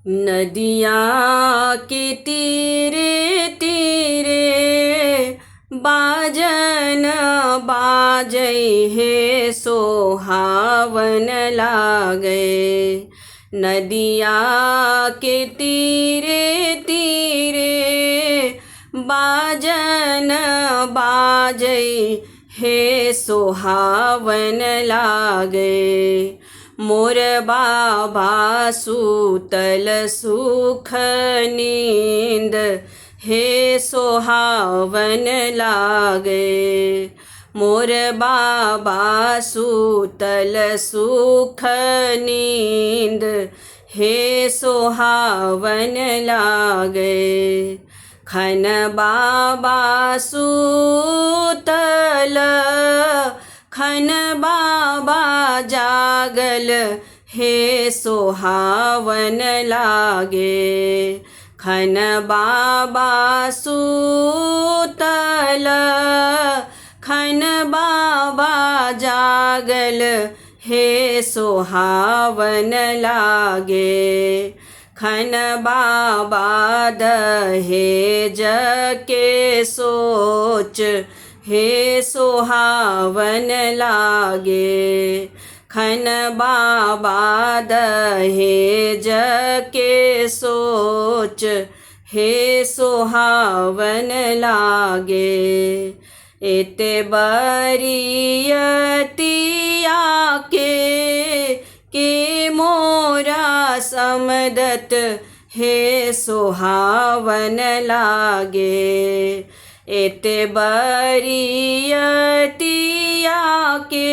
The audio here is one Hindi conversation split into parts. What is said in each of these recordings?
नदिया के तीरे तीरे बाजन बाजै हे सोहावन लागे। नदिया के तीरे तीरे बाजन बाजै हे सोहावन लागे। मोर बाबा सूतल सुख नींद हे सोहावन लागे। मोर बाबा सूतल सुख नींद हे सोहावन लागे। खन बाबा सूतल खन बाबा जागल हे सोहावन लागे। खन बाबा सूतल खन बाबा जागल हे सोहावन लागे। खन बाबा दहेज के सोच हे सोहावन लागे। खन बाबा दहेज के सोच हे सोहावन लागे। एते बरियतिया के मोरा समदत हे सोहावन लागे। एते बरियतिया के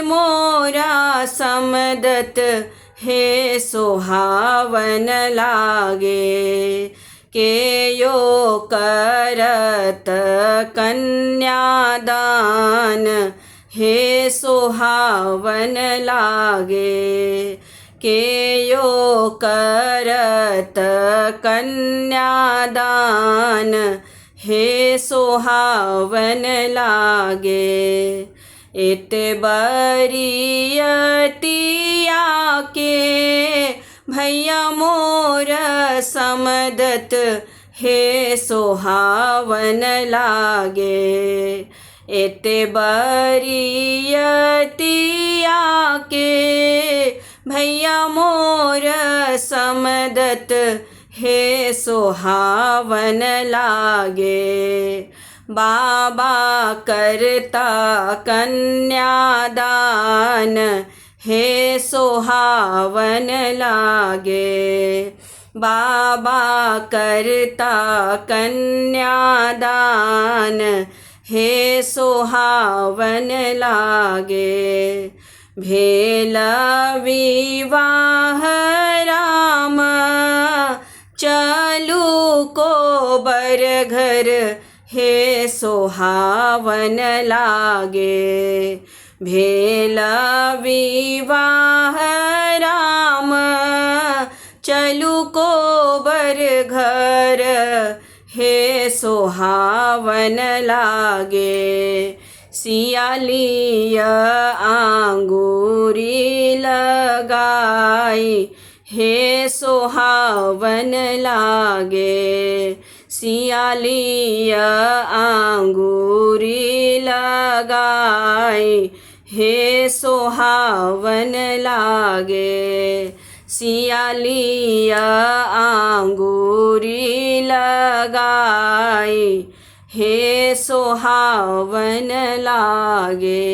मोरा समदत हे सोहावन लागे। के यो करत कन्यादान हे सोहावन लागे। के यो करत कन्यादान हे सोहावन लागे। एते बरियतिया के भैया मोर समदत हे सोहावन लागे। एते बरियतिया के भैया मोर समदत हे सोहावन लागे। बाबा करता कन्यादान हे सोहावन लागे। बाबा करता कन्यादान हे सोहावन लागे। भेल विवाह राम चलू को बर घर हे सोहावन लागे। भेल विवाह राम चलू को बर घर हे सोहावन लागे। सियालिया आंगूरी लगाई हे सोहावन लागे। सियालिया आंगूरी लगाई हे सोहावन लागे। सियालिया आंगूरी लगाई हे सोहावन लागे।